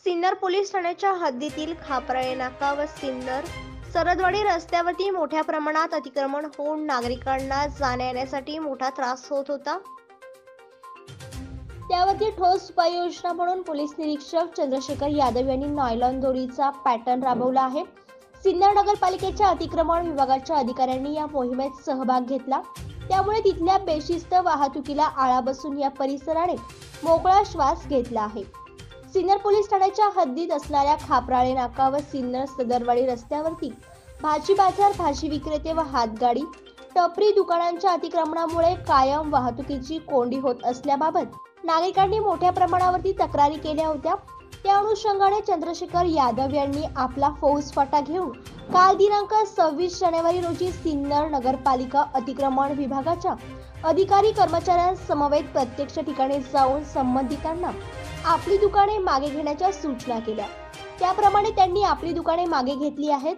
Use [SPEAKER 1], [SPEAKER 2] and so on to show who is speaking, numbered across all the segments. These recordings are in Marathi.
[SPEAKER 1] सिन्नर पोलीस ठाण्याच्या हद्दीतील खापराळे नाका व सिन्नर सरदवाडी रस्त्यावरती मोठ्या प्रमाणात अतिक्रमण होऊन नागरिकांना जाण्या येण्यासाठी मोठा त्रास होत होता। त्यावरती ठोस उपाययोजना म्हणून पोलीस निरीक्षक चंद्रशेखर यादव यांनी नायलॉन दोरीचा पॅटर्न राबवला आहे। सिन्नर नगरपालिकेच्या अतिक्रमण विभागाच्या अधिकाऱ्यांनी या मोहिमेत सहभाग घेतला, त्यामुळे तिथल्या बेशिस्त वाहतुकीला आळा बसून या परिसराने मोकळा श्वास घेतला आहे। सिन्नर पोलीस ठाण्याच्या हद्दीत असणाऱ्या खापराळे नाका व सिन्नर सदरवाडी रस्त्यावरती भाजी बाजार, भाजी विक्रेते व हातगाडी टपरी दुकानांच्या अतिक्रमणामुळे कायम वाहतुकीची कोंडी होत असल्याबाबत नागरिकांनी मोठ्या प्रमाणावरती तक्रारी केल्या होत्या। त्या अनुषंगाने चंद्रशेखर यादव यांनी आपला फौजफाटा घेऊन काल दिनांक 26 जानेवारी रोजी सिन्नर नगरपालिका अतिक्रमण विभागाच्या अधिकारी कर्मचाऱ्यांसमवेत प्रत्यक्ष ठिकाणी जाऊन संबंधितांना आपली दुकाने मागे घेण्याच्या सूचना केल्या। त्याप्रमाणे त्यांनी आपली दुकाने मागे घेतली आहेत।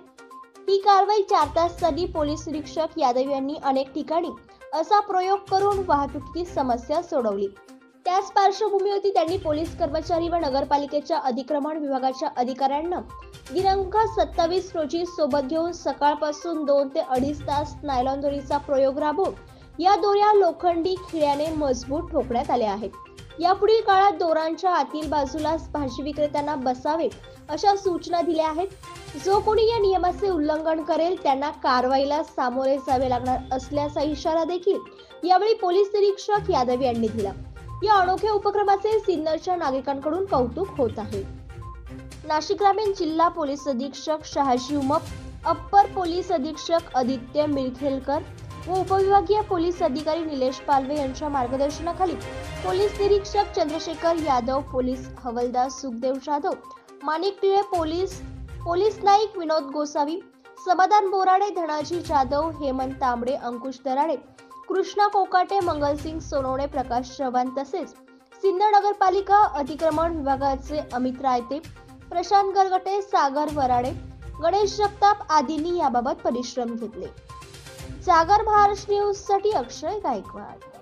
[SPEAKER 1] ही कारवाई 4 तास चालली। पोलीस निरीक्षक यादव यांनी अनेक ठिकाणी असा प्रयोग करून वाहतुकीची समस्या सोडवली। त्याच पार्श्वभूमीवरती त्यांनी पोलीस कर्मचारी व नगरपालिकेच्या अतिक्रमण विभागाच्या अधिकाऱ्यांना दिनांक 27 रोजी सोबत घेऊन सकाळपासून 2 ते 2.5 तास नायलॉन दोरीचा प्रयोग राबवून या दोऱ्या लोखंडी खिळ्याने मजबूत ठोकण्यात आल्या आहेत। यापुढील काळात दोरांच्या आतील बाजूला भाजी विक्रेत्यांना बसावे अशा सूचना दिल्या आहेत। जो कोणी या नियमाचे उल्लंघन करेल त्यांना कारवाईला सामोरे जावे लागणार असल्याचा इशारा देखील यावेळी पोलीस निरीक्षक यादव यांनी दिला। या अनोख्या उपक्रमाचे सिन्नरच्या नागरिकांकडून कौतुक होत आहे। नाशिक ग्रामीण जिल्हा पोलीस अधीक्षक शहाजी उमप, अप्पर पोलीस अधीक्षक आदित्य मिरखेलकर व उपविभागीय पोलीस अधिकारी निलेश पालवे यांच्या मार्गदर्शनाखाली पोलीस निरीक्षक चंद्रशेखर यादव, पोलीस हवालदार सुखदेव जाधव, माणिक टिळे, पोलीस नाईक विनोद गोसावी, समाधान बोराडे, धनाजी जाधव, हेमंत तांबडे, अंकुश दराडे, कृष्णा कोकाटे, मंगलसिंग सोनवणे, प्रकाश चव्हाण तसेच सिन्नर नगरपालिका अतिक्रमण विभागाचे अमित रायते, प्रशांत गरगटे, सागर वराडे, गणेश जगताप आदींनी याबाबत परिश्रम घेतले। जागर महाराष्ट्र न्यूज साठी अक्षय गायकवाड।